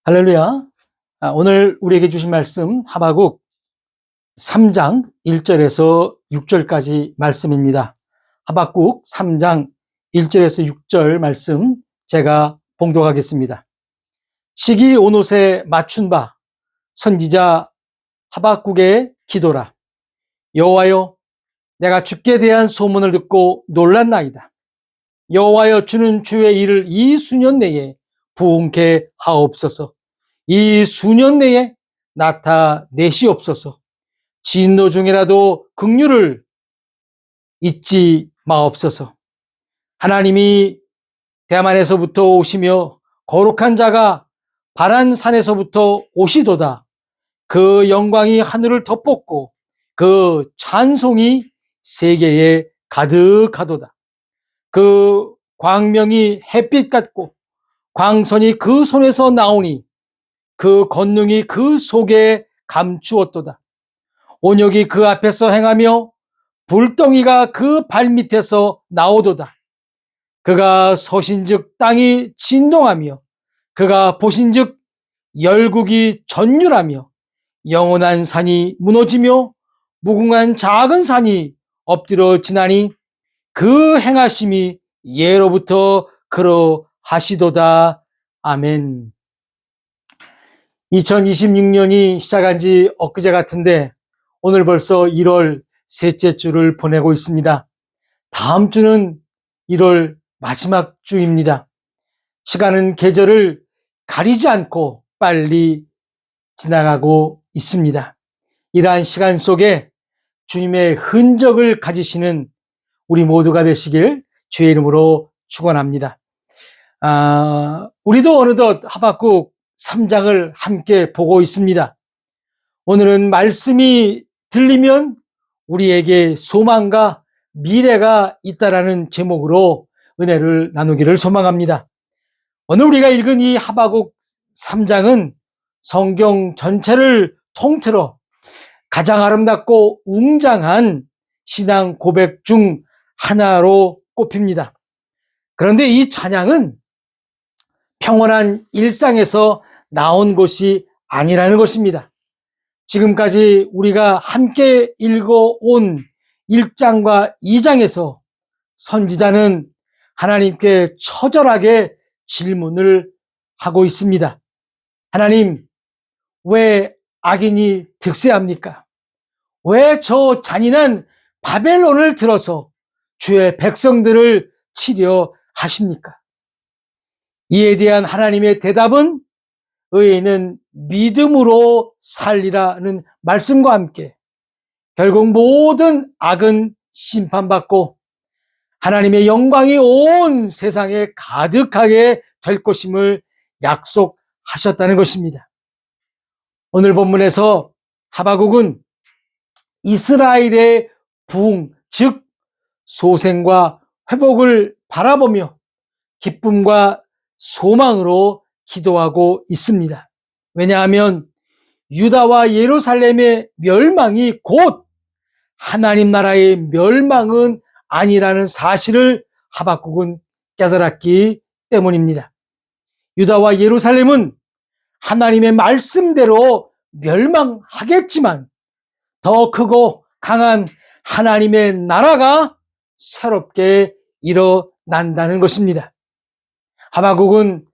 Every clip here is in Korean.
할렐루야. 오늘 우리에게 주신 말씀 하박국 3장 1절에서 6절까지 말씀입니다. 하박국 3장 1절에서 6절 말씀 제가 봉독하겠습니다. 시기 온옷에 맞춘 바 선지자 하박국의 기도라. 여호와여, 내가 주께 대한 소문을 듣고 놀랐나이다. 여호와여, 주는 주의 일을 이 수년 내에 부응케 하옵소서. 이 수년 내에 나타내시옵소서. 진노 중이라도 긍휼을 잊지 마옵소서. 하나님이 대만에서부터 오시며 거룩한 자가 바란 산에서부터 오시도다. 그 영광이 하늘을 덮었고 그 찬송이 세계에 가득하도다. 그 광명이 햇빛 같고 광선이 그 손에서 나오니 그 권능이 그 속에 감추었도다. 온역이 그 앞에서 행하며 불덩이가 그 발밑에서 나오도다. 그가 서신즉 땅이 진동하며 그가 보신즉 열국이 전율하며 영원한 산이 무너지며 무궁한 작은 산이 엎드려 지나니 그 행하심이 예로부터 그러하시도다. 아멘. 2026년이 시작한 지 엊그제 같은데 오늘 벌써 1월 셋째 주를 보내고 있습니다. 다음 주는 1월 마지막 주입니다. 시간은 계절을 가리지 않고 빨리 지나가고 있습니다. 이러한 시간 속에 주님의 흔적을 가지시는 우리 모두가 되시길 주의 이름으로 축원합니다. 우리도 어느덧 하박국 3장을 함께 보고 있습니다. 오늘은 말씀이 들리면 우리에게 소망과 미래가 있다라는 제목으로 은혜를 나누기를 소망합니다. 오늘 우리가 읽은 이 하박국 3장은 성경 전체를 통틀어 가장 아름답고 웅장한 신앙 고백 중 하나로 꼽힙니다. 그런데 이 찬양은 평온한 일상에서 나온 것이 아니라는 것입니다. 지금까지 우리가 함께 읽어온 1장과 2장에서 선지자는 하나님께 처절하게 질문을 하고 있습니다. 하나님, 왜 악인이 득세합니까? 왜 저 잔인한 바벨론을 들어서 주의 백성들을 치려 하십니까? 이에 대한 하나님의 대답은 의인은 믿음으로 살리라는 말씀과 함께 결국 모든 악은 심판받고 하나님의 영광이 온 세상에 가득하게 될 것임을 약속하셨다는 것입니다. 오늘 본문에서 하박국은 이스라엘의 부흥, 즉 소생과 회복을 바라보며 기쁨과 소망으로 기도하고 있습니다. 왜냐하면 유다와 예루살렘의 멸망이 곧 하나님 나라의 멸망은 아니라는 사실을 하박국은 깨달았기 때문입니다. 유다와 예루살렘은 하나님의 말씀대로 멸망하겠지만 더 크고 강한 하나님의 나라가 새롭게 일어난다는 것입니다. 하박국은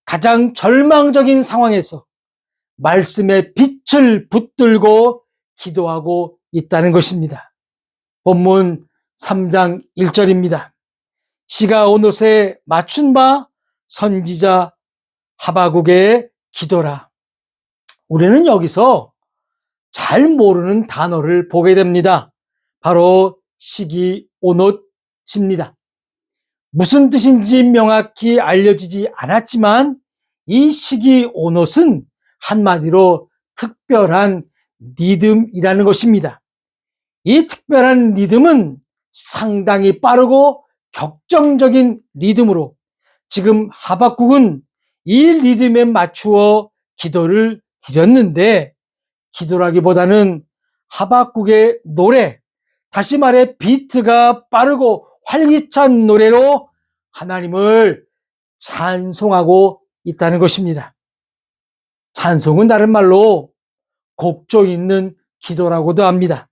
가장 절망적인 상황에서 말씀의 빛을 붙들고 기도하고 있다는 것입니다. 본문 3장 1절입니다. 시가 온옷에 맞춘 바 선지자 하박국의 기도라. 우리는 여기서 잘 모르는 단어를 보게 됩니다. 바로 시기 온옷입니다. 무슨 뜻인지 명확히 알려지지 않았지만 이 시기 온옷은 한마디로 특별한 리듬이라는 것입니다. 이 특별한 리듬은 상당히 빠르고 격정적인 리듬으로 지금 하박국은 이 리듬에 맞추어 기도를 드렸는데 기도라기보다는 하박국의 노래, 다시 말해 비트가 빠르고 활기찬 노래로 하나님을 찬송하고 있다는 것입니다. 찬송은 다른 말로 곡조 있는 기도라고도 합니다.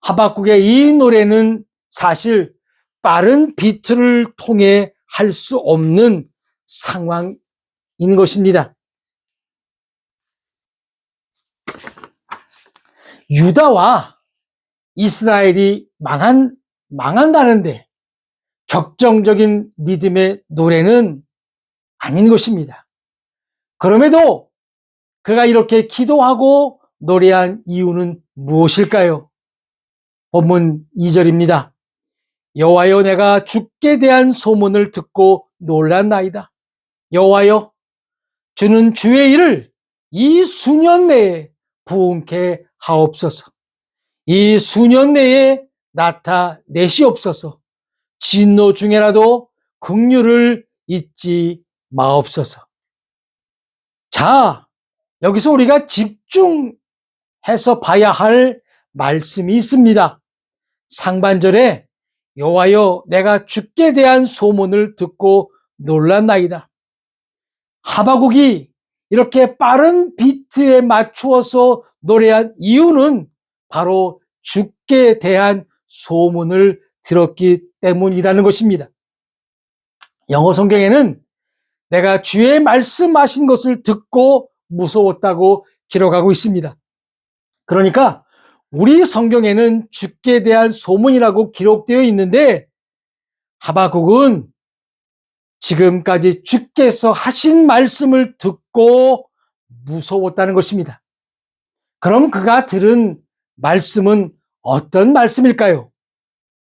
하박국의 이 노래는 사실 빠른 비트를 통해 할 수 없는 상황인 것입니다. 유다와 이스라엘이 망한다는데 격정적인 믿음의 노래는 아닌 것입니다. 그럼에도 그가 이렇게 기도하고 노래한 이유는 무엇일까요? 본문 2절입니다. 여호와여, 내가 주께 대한 소문을 듣고 놀랐나이다. 여호와여, 주는 주의 일을 이 수년 내에 부응케 하옵소서. 이 수년 내에 나타내시옵소서. 진노 중에라도 긍휼을 잊지 마옵소서. 자, 여기서 우리가 집중해서 봐야 할 말씀이 있습니다. 상반절에 여호와여, 내가 주께 대한 소문을 듣고 놀랐나이다. 하박국이 이렇게 빠른 비트에 맞추어서 노래한 이유는 바로 주께 대한 소문을 들었기 때문이라는 것입니다. 영어 성경에는 내가 주의 말씀하신 것을 듣고 무서웠다고 기록하고 있습니다. 그러니까 우리 성경에는 주께 대한 소문이라고 기록되어 있는데 하박국은 지금까지 주께서 하신 말씀을 듣고 무서웠다는 것입니다. 그럼 그가 들은 말씀은 어떤 말씀일까요?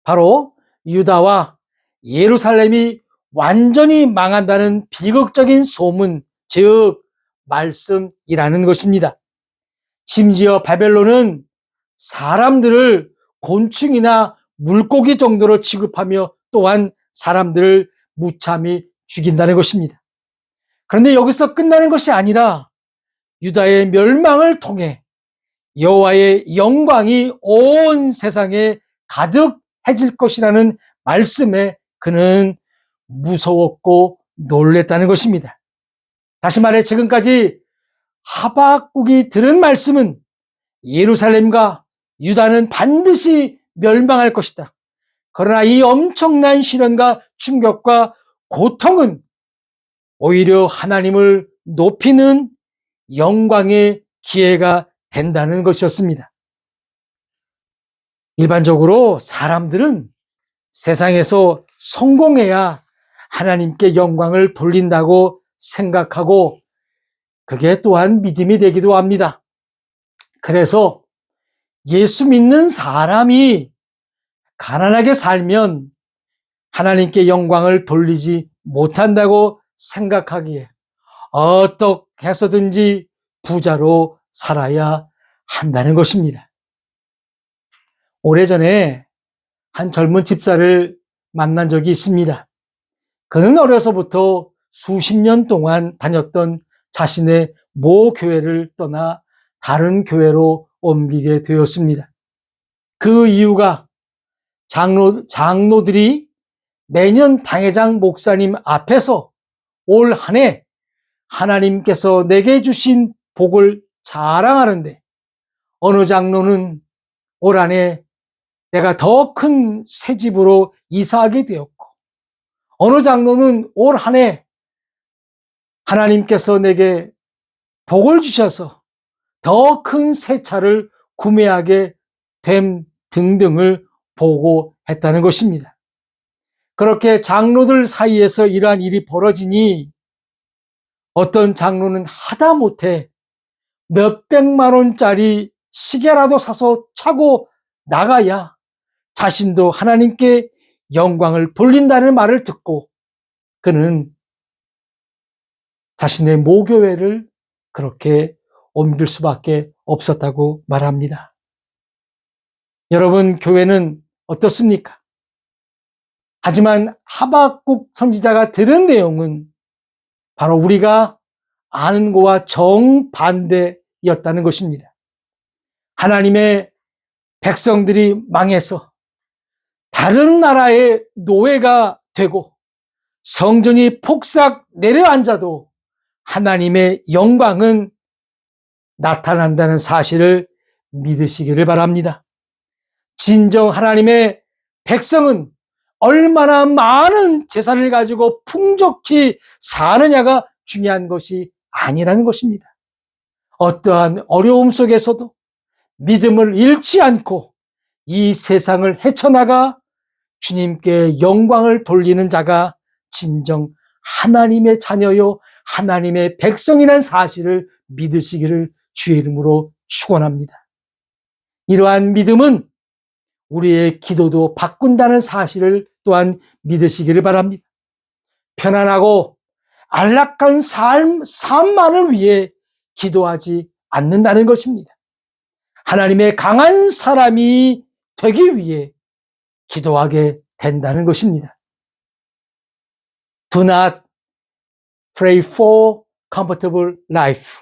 바로 유다와 예루살렘이 완전히 망한다는 비극적인 소문, 즉 말씀이라는 것입니다. 심지어 바벨론은 사람들을 곤충이나 물고기 정도로 취급하며 또한 사람들을 무참히 죽인다는 것입니다. 그런데 여기서 끝나는 것이 아니라 유다의 멸망을 통해 여호와의 영광이 온 세상에 가득해질 것이라는 말씀에 그는 무서웠고 놀랬다는 것입니다. 다시 말해 지금까지 하박국이 들은 말씀은 예루살렘과 유다는 반드시 멸망할 것이다. 그러나 이 엄청난 시련과 충격과 고통은 오히려 하나님을 높이는 영광의 기회가 된다는 것이었습니다. 일반적으로 사람들은 세상에서 성공해야 하나님께 영광을 돌린다고 생각하고 그게 또한 믿음이 되기도 합니다. 그래서 예수 믿는 사람이 가난하게 살면 하나님께 영광을 돌리지 못한다고 생각하기에 어떻게 해서든지 부자로 살아야 한다는 것입니다. 오래전에 한 젊은 집사를 만난 적이 있습니다. 그는 어려서부터 수십 년 동안 다녔던 자신의 모 교회를 떠나 다른 교회로 옮기게 되었습니다. 그 이유가 장로들이 매년 당회장 목사님 앞에서 올 한 해 하나님께서 내게 주신 복을 자랑하는데 어느 장로는 올 한 해 내가 더 큰 새 집으로 이사하게 되었고 어느 장로는 올 한 해 하나님께서 내게 복을 주셔서 더 큰 새 차를 구매하게 됨 등등을 보고했다는 것입니다. 그렇게 장로들 사이에서 이러한 일이 벌어지니 어떤 장로는 하다못해 몇백만 원짜리 시계라도 사서 차고 나가야 자신도 하나님께 영광을 돌린다는 말을 듣고 그는 자신의 모교회를 그렇게 옮길 수밖에 없었다고 말합니다. 여러분, 교회는 어떻습니까? 하지만 하박국 선지자가 들은 내용은 바로 우리가 아는 것과 정반대였다는 것입니다. 하나님의 백성들이 망해서 다른 나라의 노예가 되고 성전이 폭삭 내려앉아도 하나님의 영광은 나타난다는 사실을 믿으시기를 바랍니다. 진정 하나님의 백성은 얼마나 많은 재산을 가지고 풍족히 사느냐가 중요한 것이 아니라는 것입니다. 어떠한 어려움 속에서도 믿음을 잃지 않고 이 세상을 헤쳐나가 주님께 영광을 돌리는 자가 진정 하나님의 자녀요 하나님의 백성이라는 사실을 믿으시기를 주의 이름으로 축원합니다. 이러한 믿음은 우리의 기도도 바꾼다는 사실을 또한 믿으시기를 바랍니다. 편안하고 안락한 삶만을 위해 기도하지 않는다는 것입니다. 하나님의 강한 사람이 되기 위해 기도하게 된다는 것입니다. Do not pray for comfortable life.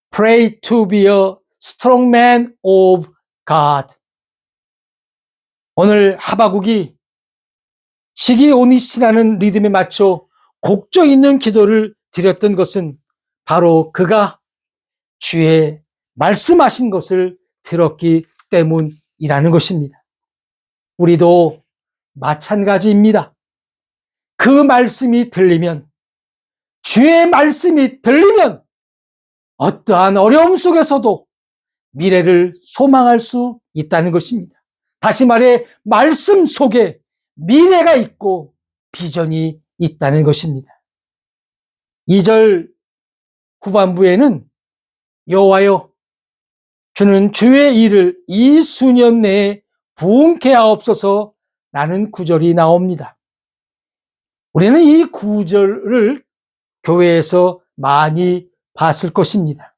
Pray to be a strong man of God. 오늘 하바국이 시기오니시라는 리듬에 맞춰 곡조 있는 기도를 드렸던 것은 바로 그가 주의 말씀하신 것을 들었기 때문이라는 것입니다. 우리도 마찬가지입니다. 그 말씀이 들리면, 주의 말씀이 들리면 어떠한 어려움 속에서도 미래를 소망할 수 있다는 것입니다. 다시 말해 말씀 속에 미래가 있고 비전이 있다는 것입니다. 2절 후반부에는 여호와여 주는 주의 일을 이 수년 내에 부응케 하옵소서 라는 구절이 나옵니다. 우리는 이 구절을 교회에서 많이 봤을 것입니다.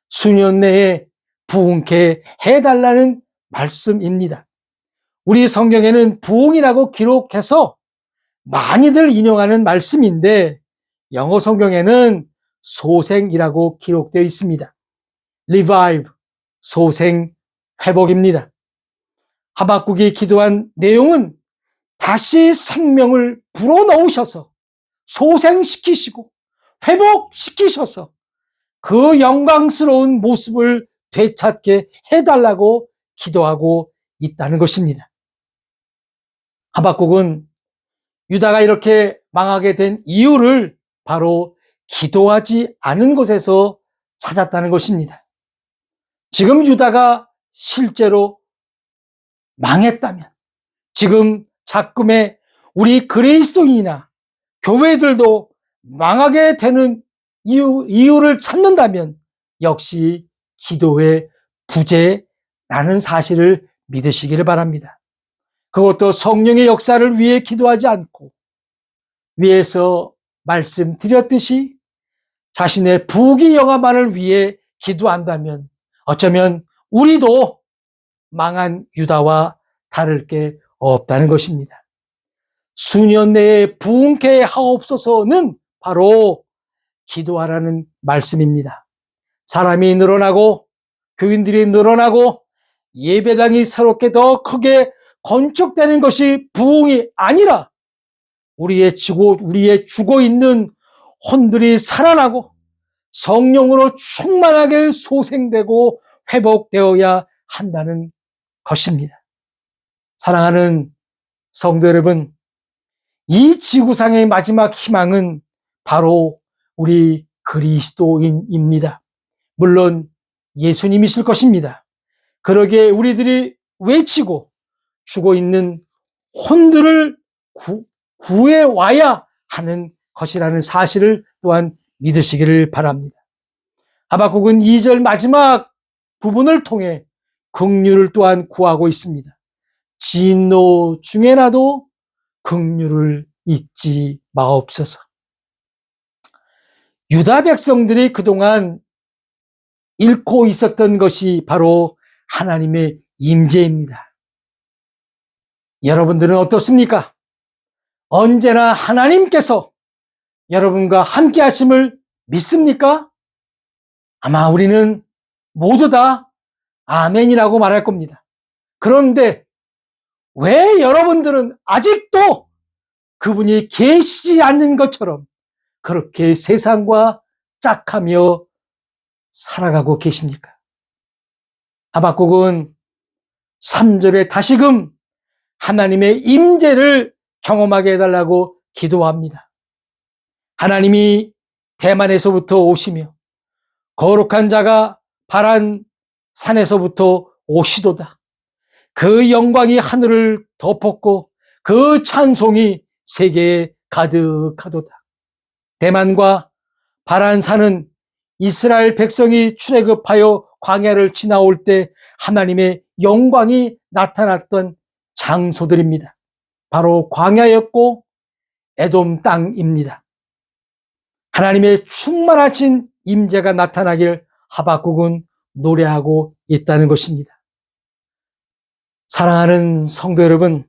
수년 내에 부응케 해달라는 말씀입니다. 우리 성경에는 부응이라고 기록해서 많이들 인용하는 말씀인데 영어 성경에는 소생이라고 기록되어 있습니다. revive, 소생, 회복입니다. 하박국이 기도한 내용은 다시 생명을 불어넣으셔서 소생시키시고 회복시키셔서 그 영광스러운 모습을 되찾게 해달라고 기도하고 있다는 것입니다. 하박국은 유다가 이렇게 망하게 된 이유를 바로 기도하지 않은 것에서 찾았다는 것입니다. 지금 유다가 실제로 망했다면 지금 작금의 우리 그리스도인이나 교회들도 망하게 되는 이유를 찾는다면 역시 기도의 부재라는 사실을 믿으시기를 바랍니다. 그것도 성령의 역사를 위해 기도하지 않고 위에서 말씀드렸듯이 자신의 부귀 영화만을 위해 기도한다면 어쩌면 우리도 망한 유다와 다를 게 없다는 것입니다. 수년 내에 부흥케 하옵소서는 바로 기도하라는 말씀입니다. 사람이 늘어나고 교인들이 늘어나고 예배당이 새롭게 더 크게 건축되는 것이 부흥이 아니라 우리의 죽어 있는 혼들이 살아나고 성령으로 충만하게 소생되고 회복되어야 한다는 것입니다. 사랑하는 성도 여러분, 이 지구상의 마지막 희망은 바로 우리 그리스도인입니다. 물론 예수님이실 것입니다. 그러기에 우리들이 외치고 죽어 있는 혼들을 구해와야 하는 것이라는 사실을 또한 믿으시기를 바랍니다. 하박국은 2절 마지막 부분을 통해 긍휼을 또한 구하고 있습니다. 진노 중에라도 긍휼을 잊지 마옵소서. 유다 백성들이 그동안 잃고 있었던 것이 바로 하나님의 임재입니다. 여러분들은 어떻습니까? 언제나 하나님께서 여러분과 함께 하심을 믿습니까? 아마 우리는 모두 다 아멘이라고 말할 겁니다. 그런데 왜 여러분들은 아직도 그분이 계시지 않는 것처럼 그렇게 세상과 짝하며 살아가고 계십니까? 하박국은 3절에 다시금 하나님의 임재를 경험하게 해달라고 기도합니다. 하나님이 대만에서부터 오시며 거룩한 자가 바란 산에서부터 오시도다. 그 영광이 하늘을 덮었고 그 찬송이 세계에 가득하도다. 대만과 바란산은 이스라엘 백성이 출애굽하여 광야를 지나올 때 하나님의 영광이 나타났던 장소들입니다. 바로 광야였고 에돔 땅입니다. 하나님의 충만하신 임재가 나타나길 하박국은 노래하고 있다는 것입니다. 사랑하는 성도 여러분,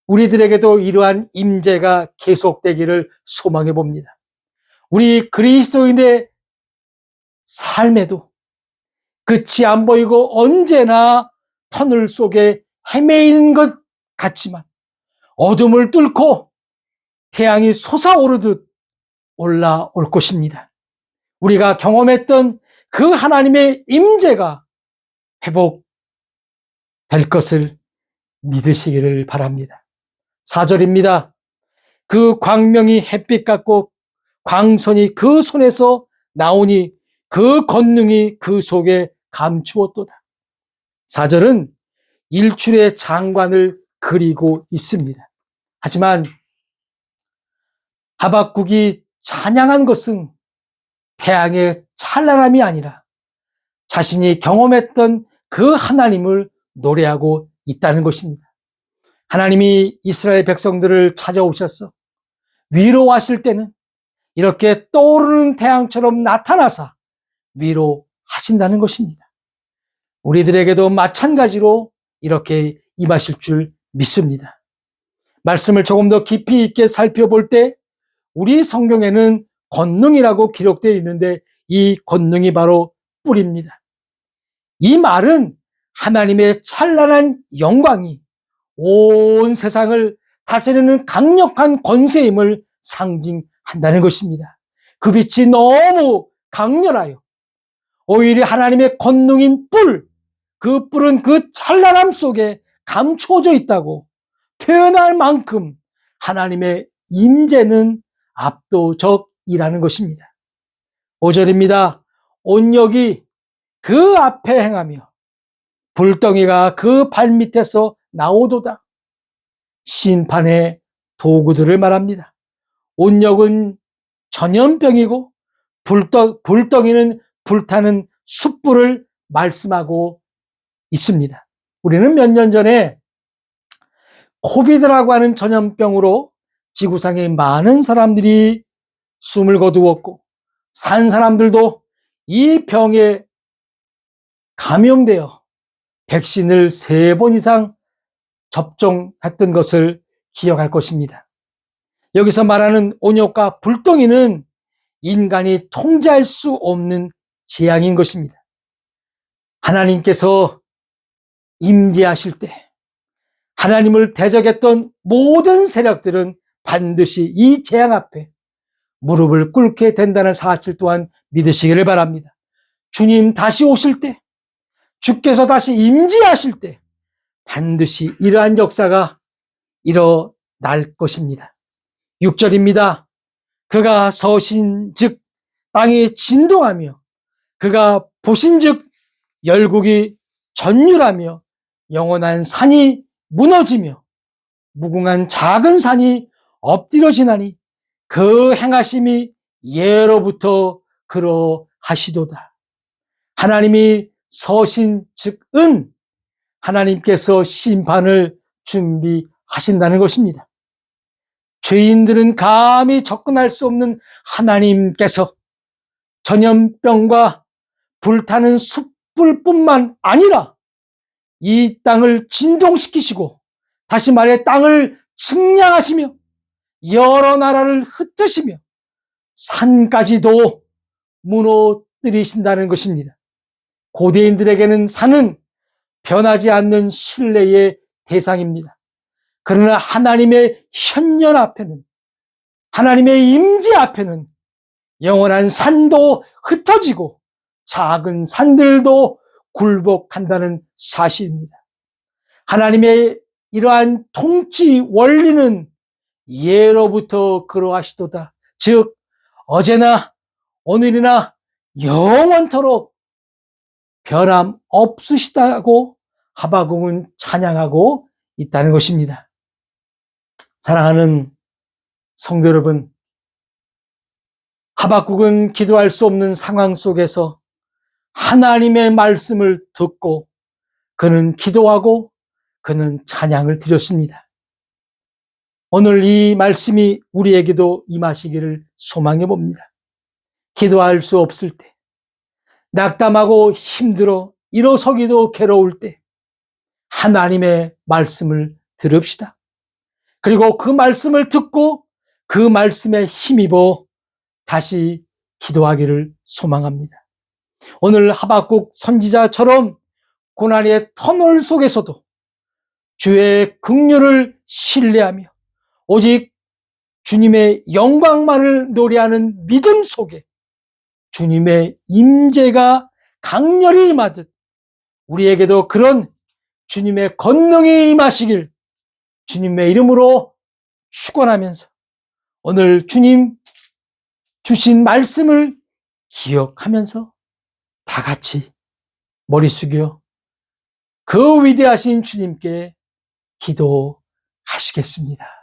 우리들에게도 이러한 임재가 계속되기를 소망해 봅니다. 우리 그리스도인의 삶에도 끝이 안 보이고 언제나 터널 속에 헤매이는 것 같지만 어둠을 뚫고 태양이 솟아오르듯 올라올 것입니다. 우리가 경험했던 그 하나님의 임재가 회복될 것을 믿으시기를 바랍니다. 4절입니다. 그 광명이 햇빛 같고 광선이 그 손에서 나오니 그 권능이 그 속에 감추었도다. 4절은 일출의 장관을 그리고 있습니다. 하지만 하박국이 찬양한 것은 태양의 찬란함이 아니라 자신이 경험했던 그 하나님을 노래하고 있다는 것입니다. 하나님이 이스라엘 백성들을 찾아오셔서 위로하실 때는 이렇게 떠오르는 태양처럼 나타나사 위로하신다는 것입니다. 우리들에게도 마찬가지로 이렇게 임하실 줄 믿습니다. 말씀을 조금 더 깊이 있게 살펴볼 때 우리 성경에는 권능이라고 기록되어 있는데 이 권능이 바로 뿔입니다. 이 말은 하나님의 찬란한 영광이 온 세상을 다스리는 강력한 권세임을 상징한다는 것입니다. 그 빛이 너무 강렬하여 오히려 하나님의 권능인 뿔, 그 뿔은 그 찬란함 속에 감추어져 있다고 표현할 만큼 하나님의 임재는 압도적이라는 것입니다. 5절입니다. 온역이 그 앞에 행하며 불덩이가 그 발밑에서 나오도다. 심판의 도구들을 말합니다. 온역은 전염병이고 불덩이는 불타는 숯불을 말씀하고 있습니다. 우리는 몇 년 전에 코비드라고 하는 전염병으로 지구상에 많은 사람들이 숨을 거두었고 산 사람들도 이 병에 감염되어 백신을 3번 이상 접종했던 것을 기억할 것입니다. 여기서 말하는 온역과 불덩이는 인간이 통제할 수 없는 재앙인 것입니다. 하나님께서 임재하실 때 하나님을 대적했던 모든 세력들은 반드시 이 재앙 앞에 무릎을 꿇게 된다는 사실 또한 믿으시기를 바랍니다. 주님 다시 오실 때, 주께서 다시 임재하실 때 반드시 이러한 역사가 일어날 것입니다. 6절입니다. 그가 서신즉 땅이 진동하며 그가 보신즉 열국이 전율하며 영원한 산이 무너지며 무궁한 작은 산이 엎드려지나니 그 행하심이 예로부터 그러하시도다. 하나님이 서신즉은 하나님께서 심판을 준비하신다는 것입니다. 죄인들은 감히 접근할 수 없는 하나님께서 전염병과 불타는 숯불뿐만 아니라 이 땅을 진동시키시고 다시 말해 땅을 측량하시며 여러 나라를 흩으시며 산까지도 무너뜨리신다는 것입니다. 고대인들에게는 산은 변하지 않는 신뢰의 대상입니다. 그러나 하나님의 현년 앞에는, 하나님의 임재 앞에는 영원한 산도 흩어지고 작은 산들도 굴복한다는 사실입니다. 하나님의 이러한 통치 원리는 예로부터 그러하시도다. 즉 어제나 오늘이나 영원토록 변함없으시다고 하박국은 찬양하고 있다는 것입니다. 사랑하는 성도 여러분, 하박국은 기도할 수 없는 상황 속에서 하나님의 말씀을 듣고 그는 기도하고 그는 찬양을 드렸습니다. 오늘 이 말씀이 우리에게도 임하시기를 소망해 봅니다. 기도할 수 없을 때, 낙담하고 힘들어 일어서기도 괴로울 때 하나님의 말씀을 들읍시다. 그리고 그 말씀을 듣고 그 말씀에 힘입어 다시 기도하기를 소망합니다. 오늘 하박국 선지자처럼 고난의 터널 속에서도 주의 긍휼을 신뢰하며 오직 주님의 영광만을 노래하는 믿음 속에 주님의 임재가 강렬히 임하듯 우리에게도 그런 주님의 권능이 임하시길 주님의 이름으로 축원하면서 오늘 주님 주신 말씀을 기억하면서 다 같이 머리 숙여 그 위대하신 주님께 기도하시겠습니다.